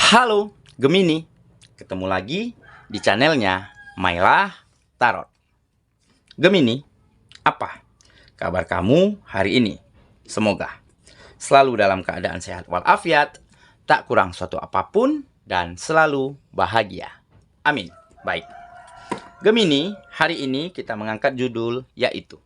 Halo Gemini, ketemu lagi di channelnya Mylah Tarot. Gemini, apa kabar kamu hari ini? Semoga selalu dalam keadaan sehat walafiat, tak kurang suatu apapun, dan selalu bahagia. Amin. Baik, Gemini, hari ini kita mengangkat judul yaitu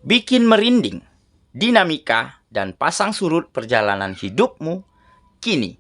Bikin Merinding, Dinamika dan Pasang Surut Perjalanan Hidupmu Kini.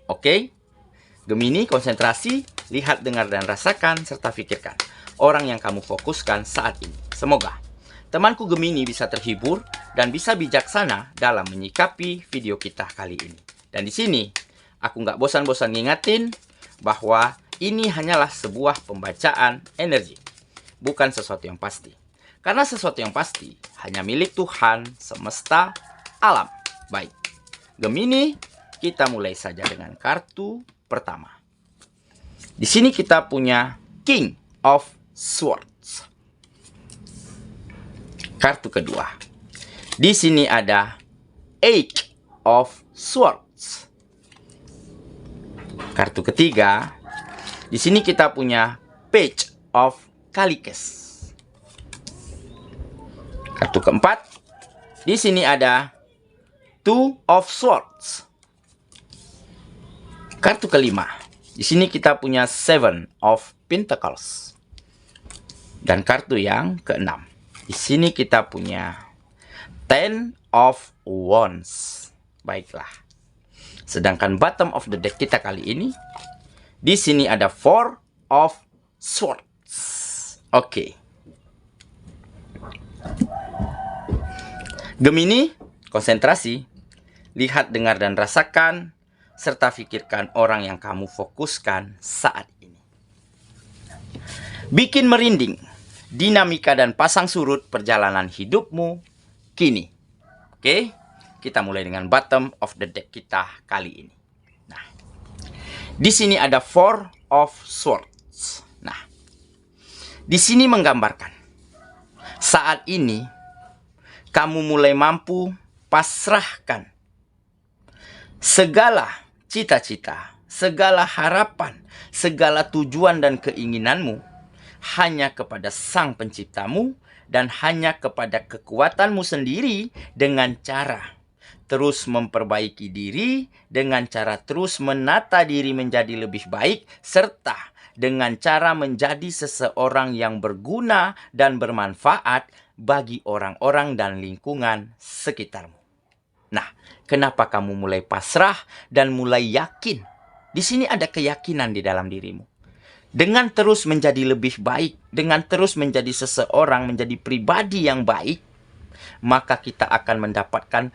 Oke, Gemini, konsentrasi, lihat, dengar, dan rasakan, serta pikirkan orang yang kamu fokuskan saat ini. Semoga temanku Gemini bisa terhibur dan bisa bijaksana dalam menyikapi video kita kali ini. Dan di sini, aku nggak bosan-bosan ngingatin bahwa ini hanyalah sebuah pembacaan energi, bukan sesuatu yang pasti. Karena sesuatu yang pasti hanya milik Tuhan, semesta, alam. Baik, Gemini, kita mulai saja dengan kartu pertama. Di sini kita punya King of Swords. Kartu kedua. Di sini ada Eight of Swords. Kartu ketiga. Di sini kita punya Page of Calices. Kartu keempat. Di sini ada Two of Swords. Kartu kelima. Di sini kita punya Seven of Pentacles. Dan kartu yang keenam. Di sini kita punya Ten of Wands. Baiklah. Sedangkan bottom of the deck kita kali ini, di sini ada Four of Swords. Oke. Gemini, konsentrasi, lihat, dengar, dan rasakan, serta pikirkan orang yang kamu fokuskan saat ini. Bikin merinding, dinamika dan pasang surut perjalanan hidupmu kini. Oke, kita mulai dengan bottom of the deck kita kali ini. Nah, di sini ada Four of Swords. Nah, di sini menggambarkan saat ini kamu mulai mampu pasrahkan segala cita-cita, segala harapan, segala tujuan dan keinginanmu hanya kepada Sang Penciptamu dan hanya kepada kekuatanmu sendiri, dengan cara terus memperbaiki diri, dengan cara terus menata diri menjadi lebih baik, serta dengan cara menjadi seseorang yang berguna dan bermanfaat bagi orang-orang dan lingkungan sekitarmu. Nah, kenapa kamu mulai pasrah dan mulai yakin? Di sini ada keyakinan di dalam dirimu. Dengan terus menjadi lebih baik, dengan terus menjadi seseorang, menjadi pribadi yang baik, maka kita akan mendapatkan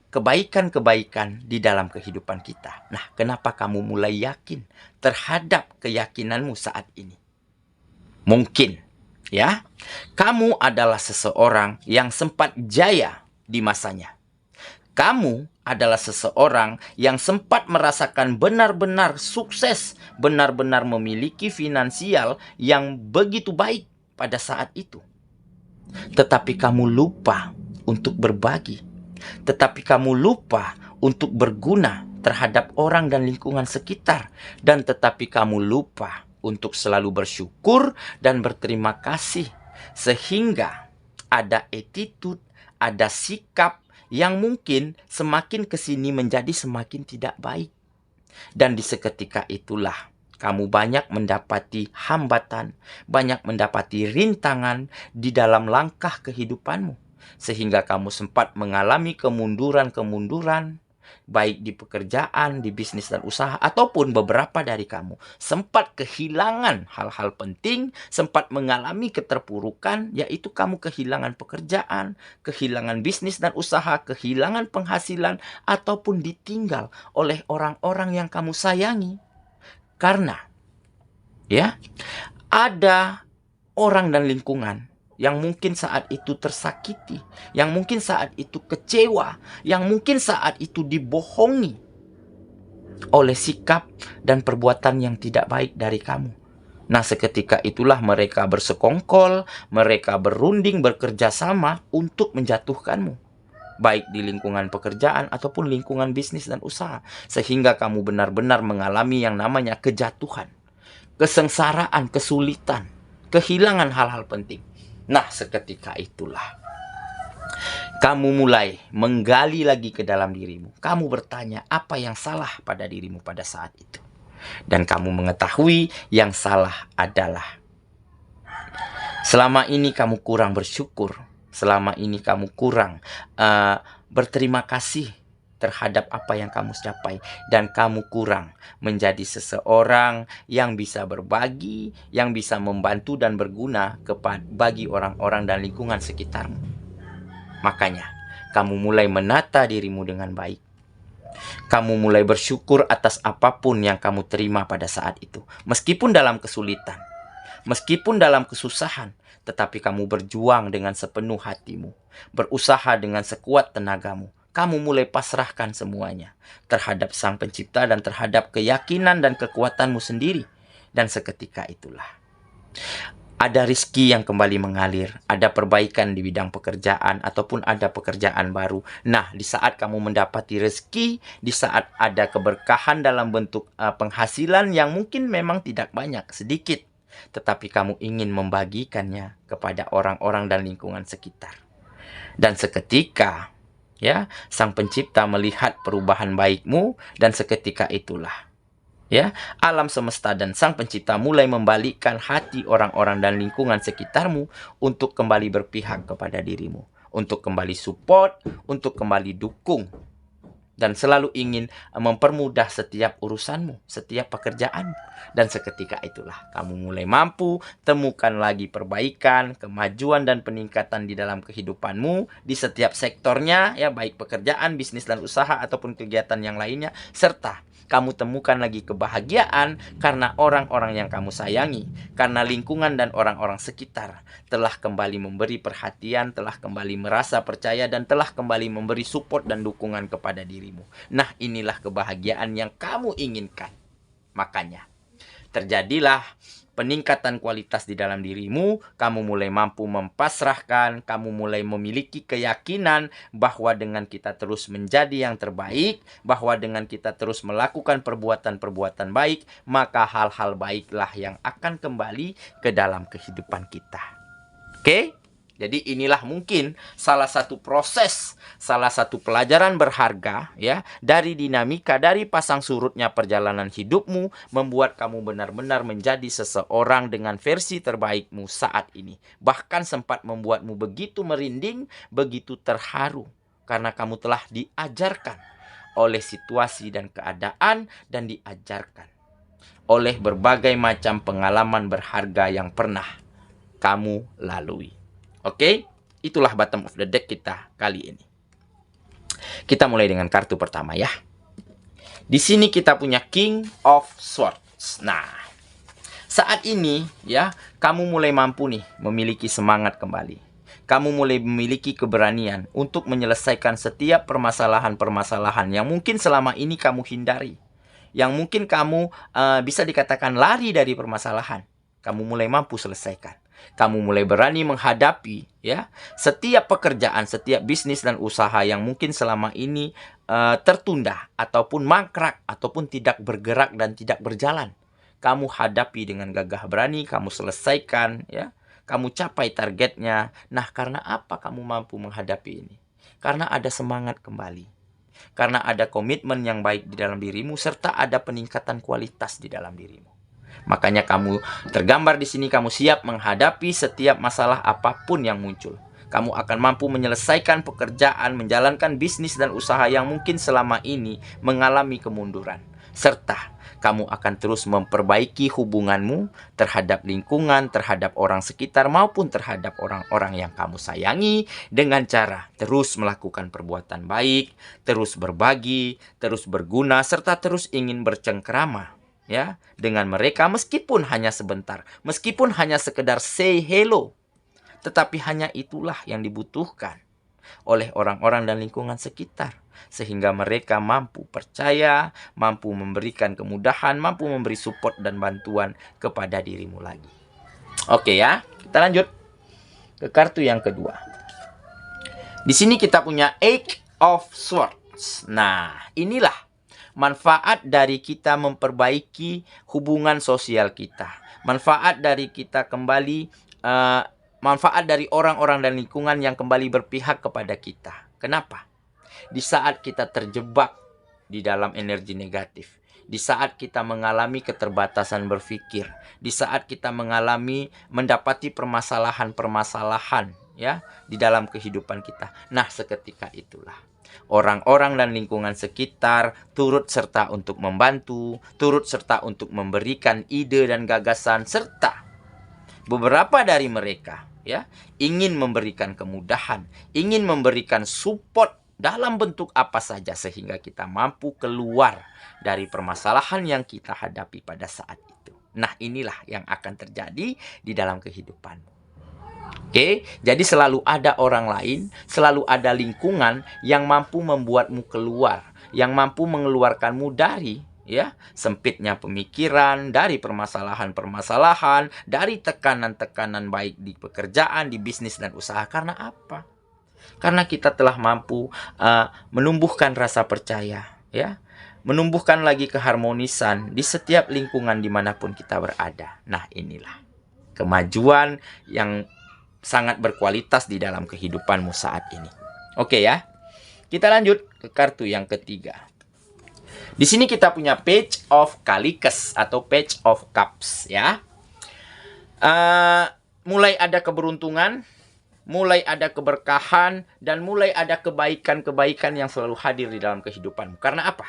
kebaikan-kebaikan di dalam kehidupan kita. Nah, kenapa kamu mulai yakin terhadap keyakinanmu saat ini? Mungkin, ya, kamu adalah seseorang yang sempat jaya di masanya. Kamu adalah seseorang yang sempat merasakan benar-benar sukses, benar-benar memiliki finansial yang begitu baik pada saat itu. Tetapi kamu lupa untuk berbagi. Tetapi kamu lupa untuk berguna terhadap orang dan lingkungan sekitar. Dan tetapi kamu lupa untuk selalu bersyukur dan berterima kasih. Sehingga ada attitude, ada sikap yang mungkin semakin kesini menjadi semakin tidak baik. Dan di seketika itulah kamu banyak mendapati hambatan, banyak mendapati rintangan di dalam langkah kehidupanmu. Sehingga kamu sempat mengalami kemunduran-kemunduran, baik di pekerjaan, di bisnis dan usaha, ataupun beberapa dari kamu sempat kehilangan hal-hal penting, sempat mengalami keterpurukan, yaitu kamu kehilangan pekerjaan, kehilangan bisnis dan usaha, kehilangan penghasilan, ataupun ditinggal oleh orang-orang yang kamu sayangi. Karena, ya, ada orang dan lingkungan yang mungkin saat itu tersakiti, yang mungkin saat itu kecewa, yang mungkin saat itu dibohongi oleh sikap dan perbuatan yang tidak baik dari kamu. Nah, seketika itulah mereka bersekongkol, mereka berunding, bekerja sama untuk menjatuhkanmu. baik di lingkungan pekerjaan ataupun lingkungan bisnis dan usaha, sehingga kamu benar-benar mengalami yang namanya kejatuhan, kesengsaraan, kesulitan, kehilangan hal-hal penting. Nah, seketika itulah kamu mulai menggali lagi ke dalam dirimu. Kamu bertanya apa yang salah pada dirimu pada saat itu. Dan kamu mengetahui yang salah adalah selama ini kamu kurang bersyukur. Selama ini kamu kurang berterima kasih terhadap apa yang kamu capai. Dan kamu kurang menjadi seseorang yang bisa berbagi, yang bisa membantu dan berguna bagi orang-orang dan lingkungan sekitarmu. Makanya, kamu mulai menata dirimu dengan baik. Kamu mulai bersyukur atas apapun yang kamu terima pada saat itu. Meskipun dalam kesulitan, meskipun dalam kesusahan, tetapi kamu berjuang dengan sepenuh hatimu, berusaha dengan sekuat tenagamu. Kamu mulai pasrahkan semuanya terhadap Sang Pencipta dan terhadap keyakinan dan kekuatanmu sendiri. Dan seketika itulah ada rizki yang kembali mengalir, ada perbaikan di bidang pekerjaan, ataupun ada pekerjaan baru. Nah, di saat kamu mendapati rezeki, di saat ada keberkahan dalam bentuk penghasilan yang mungkin memang tidak banyak, sedikit, tetapi kamu ingin membagikannya kepada orang-orang dan lingkungan sekitar. Dan seketika, ya, Sang Pencipta melihat perubahan baikmu, dan seketika itulah, ya, alam semesta dan Sang Pencipta mulai membalikkan hati orang-orang dan lingkungan sekitarmu untuk kembali berpihak kepada dirimu, untuk kembali support, untuk kembali dukung, dan selalu ingin mempermudah setiap urusanmu, setiap pekerjaanmu. Dan seketika itulah kamu mulai mampu temukan lagi perbaikan, kemajuan dan peningkatan di dalam kehidupanmu di setiap sektornya, ya, baik pekerjaan, bisnis dan usaha ataupun kegiatan yang lainnya, serta kamu temukan lagi kebahagiaan karena orang-orang yang kamu sayangi, karena lingkungan dan orang-orang sekitar telah kembali memberi perhatian, telah kembali merasa percaya, dan telah kembali memberi support dan dukungan kepada dirimu. Nah, inilah kebahagiaan yang kamu inginkan. Makanya terjadilah peningkatan kualitas di dalam dirimu, kamu mulai mampu mempasrahkan, kamu mulai memiliki keyakinan bahwa dengan kita terus menjadi yang terbaik, bahwa dengan kita terus melakukan perbuatan-perbuatan baik, maka hal-hal baiklah yang akan kembali ke dalam kehidupan kita. Oke? Jadi inilah mungkin salah satu proses, salah satu pelajaran berharga, ya, dari dinamika, dari pasang surutnya perjalanan hidupmu, membuat kamu benar-benar menjadi seseorang dengan versi terbaikmu saat ini. Bahkan sempat membuatmu begitu merinding, begitu terharu, karena kamu telah diajarkan oleh situasi dan keadaan, dan diajarkan oleh berbagai macam pengalaman berharga yang pernah kamu lalui. Oke, itulah bottom of the deck kita kali ini. Kita mulai dengan kartu pertama, ya. Di sini kita punya King of Swords. Nah, saat ini, ya, kamu mulai mampu nih memiliki semangat kembali. Kamu mulai memiliki keberanian untuk menyelesaikan setiap permasalahan-permasalahan yang mungkin selama ini kamu hindari. Yang mungkin kamu bisa dikatakan lari dari permasalahan. Kamu mulai mampu selesaikan. Kamu mulai berani menghadapi, ya, setiap pekerjaan, setiap bisnis dan usaha yang mungkin selama ini tertunda ataupun mangkrak ataupun tidak bergerak dan tidak berjalan. Kamu hadapi dengan gagah berani, kamu selesaikan, ya. Kamu capai targetnya. Nah, karena apa kamu mampu menghadapi ini? Karena ada semangat kembali. Karena ada komitmen yang baik di dalam dirimu, serta ada peningkatan kualitas di dalam dirimu. Makanya kamu tergambar di sini, kamu siap menghadapi setiap masalah apapun yang muncul. Kamu akan mampu menyelesaikan pekerjaan, menjalankan bisnis dan usaha yang mungkin selama ini mengalami kemunduran. Serta kamu akan terus memperbaiki hubunganmu terhadap lingkungan, terhadap orang sekitar, maupun terhadap orang-orang yang kamu sayangi, dengan cara terus melakukan perbuatan baik, terus berbagi, terus berguna, serta terus ingin bercengkrama, ya, dengan mereka, meskipun hanya sebentar, meskipun hanya sekedar say hello, tetapi hanya itulah yang dibutuhkan oleh orang-orang dan lingkungan sekitar, sehingga mereka mampu percaya, mampu memberikan kemudahan, mampu memberi support dan bantuan kepada dirimu lagi. Oke, ya, kita lanjut ke kartu yang kedua. Di sini kita punya Eight of Swords. Nah, inilah manfaat dari kita memperbaiki hubungan sosial kita. Manfaat dari kita kembali, manfaat dari orang-orang dan lingkungan yang kembali berpihak kepada kita. Kenapa? Di saat kita terjebak di dalam energi negatif, di saat kita mengalami keterbatasan berpikir, di saat kita mendapati permasalahan-permasalahan ya di dalam kehidupan kita. Nah, seketika itulah orang-orang dan lingkungan sekitar turut serta untuk membantu, turut serta untuk memberikan ide dan gagasan, serta beberapa dari mereka ya ingin memberikan kemudahan, ingin memberikan support dalam bentuk apa saja sehingga kita mampu keluar dari permasalahan yang kita hadapi pada saat itu. Nah, inilah yang akan terjadi di dalam kehidupanmu. Oke, jadi selalu ada orang lain, selalu ada lingkungan yang mampu membuatmu keluar, yang mampu mengeluarkanmu dari sempitnya pemikiran, dari permasalahan-permasalahan, dari tekanan-tekanan baik di pekerjaan, di bisnis dan usaha. Karena apa? Karena kita telah mampu menumbuhkan rasa percaya, ya, menumbuhkan lagi keharmonisan di setiap lingkungan dimanapun kita berada. Nah, inilah kemajuan yang sangat berkualitas di dalam kehidupanmu saat ini. Oke ya, kita lanjut ke kartu yang ketiga. Di sini kita punya Page of Calicus atau Page of Cups ya. Mulai ada keberuntungan, mulai ada keberkahan, dan mulai ada kebaikan-kebaikan yang selalu hadir di dalam kehidupanmu. Karena apa?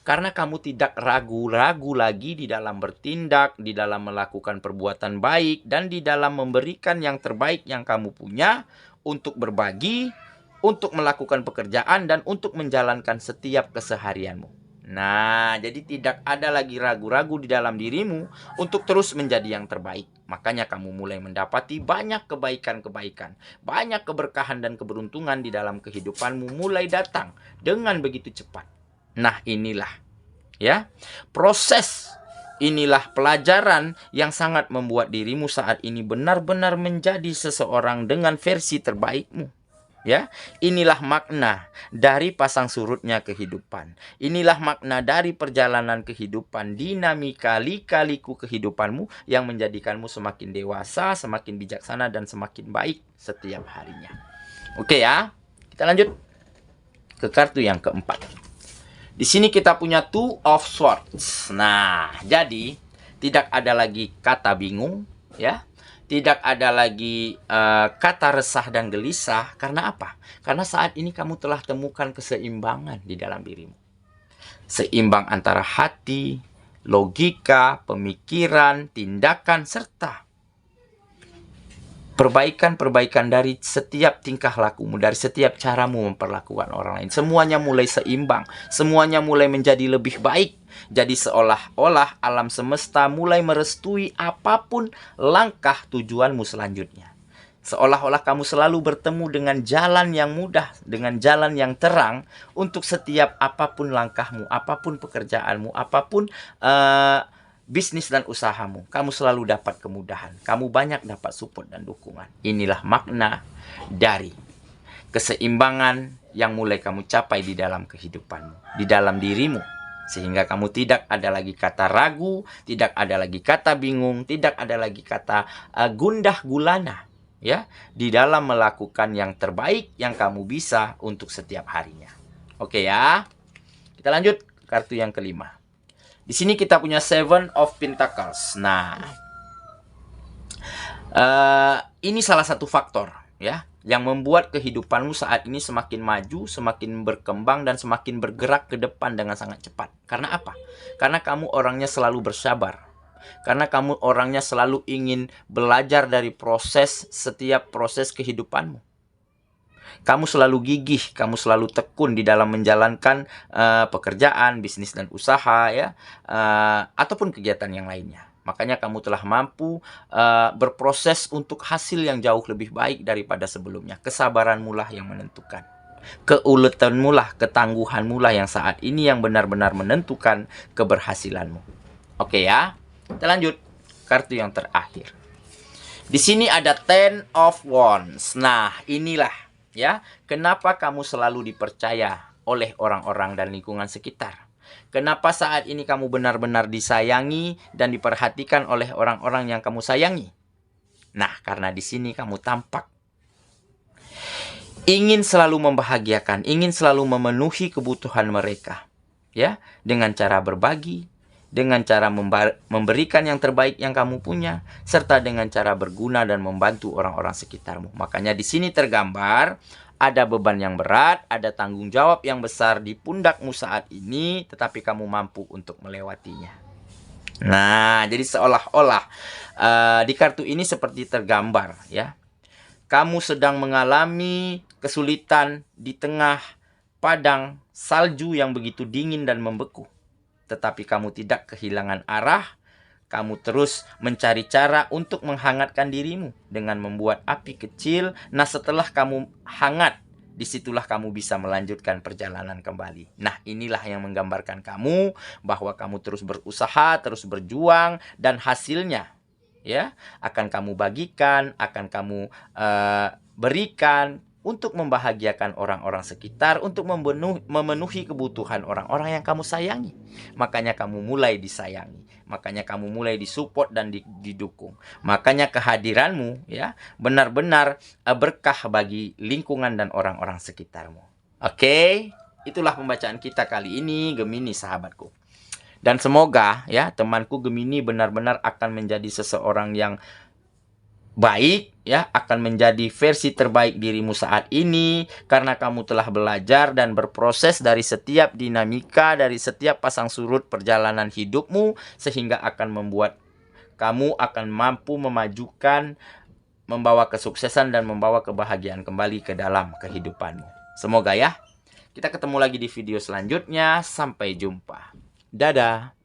Karena kamu tidak ragu-ragu lagi di dalam bertindak, di dalam melakukan perbuatan baik, dan di dalam memberikan yang terbaik yang kamu punya untuk berbagi, untuk melakukan pekerjaan, dan untuk menjalankan setiap keseharianmu. Nah, jadi tidak ada lagi ragu-ragu di dalam dirimu untuk terus menjadi yang terbaik. Makanya kamu mulai mendapati banyak kebaikan-kebaikan, banyak keberkahan dan keberuntungan di dalam kehidupanmu mulai datang dengan begitu cepat. Nah, inilah ya proses, inilah pelajaran yang sangat membuat dirimu saat ini benar-benar menjadi seseorang dengan versi terbaikmu. Ya, inilah makna dari pasang surutnya kehidupan. Inilah makna dari perjalanan kehidupan, dinamika lika-liku kehidupanmu yang menjadikanmu semakin dewasa, semakin bijaksana, dan semakin baik setiap harinya. Oke ya, kita lanjut ke kartu yang keempat. Di sini kita punya Two of Swords. Nah, jadi tidak ada lagi kata bingung, ya. Tidak ada lagi kata resah dan gelisah. Karena apa? Karena saat ini kamu telah temukan keseimbangan di dalam dirimu. Seimbang antara hati, logika, pemikiran, tindakan, serta perbaikan-perbaikan dari setiap tingkah lakumu, dari setiap caramu memperlakukan orang lain. Semuanya mulai seimbang, semuanya mulai menjadi lebih baik. Jadi seolah-olah alam semesta mulai merestui apapun langkah tujuanmu selanjutnya. Seolah-olah kamu selalu bertemu dengan jalan yang mudah, dengan jalan yang terang untuk setiap apapun langkahmu, apapun pekerjaanmu, apapun bisnis dan usahamu. Kamu selalu dapat kemudahan. Kamu banyak dapat support dan dukungan. Inilah makna dari keseimbangan yang mulai kamu capai di dalam kehidupanmu, di dalam dirimu. Sehingga kamu tidak ada lagi kata ragu, tidak ada lagi kata bingung, tidak ada lagi kata gundah gulana, ya, di dalam melakukan yang terbaik yang kamu bisa untuk setiap harinya. Oke ya. Kita lanjut kartu yang kelima. Di sini kita punya Seven of Pentacles. Nah, ini salah satu faktor ya yang membuat kehidupanmu saat ini semakin maju, semakin berkembang, dan semakin bergerak ke depan dengan sangat cepat. Karena apa? Karena kamu orangnya selalu bersabar. Karena kamu orangnya selalu ingin belajar dari setiap proses kehidupanmu. Kamu selalu gigih, kamu selalu tekun di dalam menjalankan pekerjaan, bisnis dan usaha ya, ataupun kegiatan yang lainnya. Makanya kamu telah mampu berproses untuk hasil yang jauh lebih baik daripada sebelumnya. Kesabaranmu lah yang menentukan. Keuletanmu lah, ketangguhanmu lah yang saat ini yang benar-benar menentukan keberhasilanmu. Oke ya, kita lanjut kartu yang terakhir. Di sini ada Ten of Wands. Nah, inilah Ya, kenapa kamu selalu dipercaya oleh orang-orang dan lingkungan sekitar? Kenapa saat ini kamu benar-benar disayangi dan diperhatikan oleh orang-orang yang kamu sayangi? Nah, karena di sini kamu tampak ingin selalu membahagiakan, ingin selalu memenuhi kebutuhan mereka. Ya, dengan cara berbagi, dengan cara memberikan yang terbaik yang kamu punya, serta dengan cara berguna dan membantu orang-orang sekitarmu. Makanya di sini tergambar ada beban yang berat, ada tanggung jawab yang besar di pundakmu saat ini, tetapi kamu mampu untuk melewatinya. Nah, jadi seolah-olah di kartu ini seperti tergambar, ya. Kamu sedang mengalami kesulitan di tengah padang salju yang begitu dingin dan membeku. Tetapi kamu tidak kehilangan arah. Kamu terus mencari cara untuk menghangatkan dirimu dengan membuat api kecil. Nah, setelah kamu hangat, disitulah kamu bisa melanjutkan perjalanan kembali. Nah, inilah yang menggambarkan kamu bahwa kamu terus berusaha, terus berjuang, dan hasilnya ya akan kamu bagikan, akan kamu berikan untuk membahagiakan orang-orang sekitar, untuk memenuhi kebutuhan orang-orang yang kamu sayangi. Makanya kamu mulai disayangi, makanya kamu mulai disupport dan didukung. Makanya kehadiranmu ya benar-benar berkah bagi lingkungan dan orang-orang sekitarmu. Oke, itulah pembacaan kita kali ini, Gemini sahabatku. Dan semoga ya temanku Gemini benar-benar akan menjadi seseorang yang baik ya, akan menjadi versi terbaik dirimu saat ini karena kamu telah belajar dan berproses dari setiap dinamika, dari setiap pasang surut perjalanan hidupmu, sehingga akan membuat kamu akan mampu memajukan, membawa kesuksesan dan membawa kebahagiaan kembali ke dalam kehidupanmu. Semoga ya. Kita ketemu lagi di video selanjutnya. Sampai jumpa. Dadah.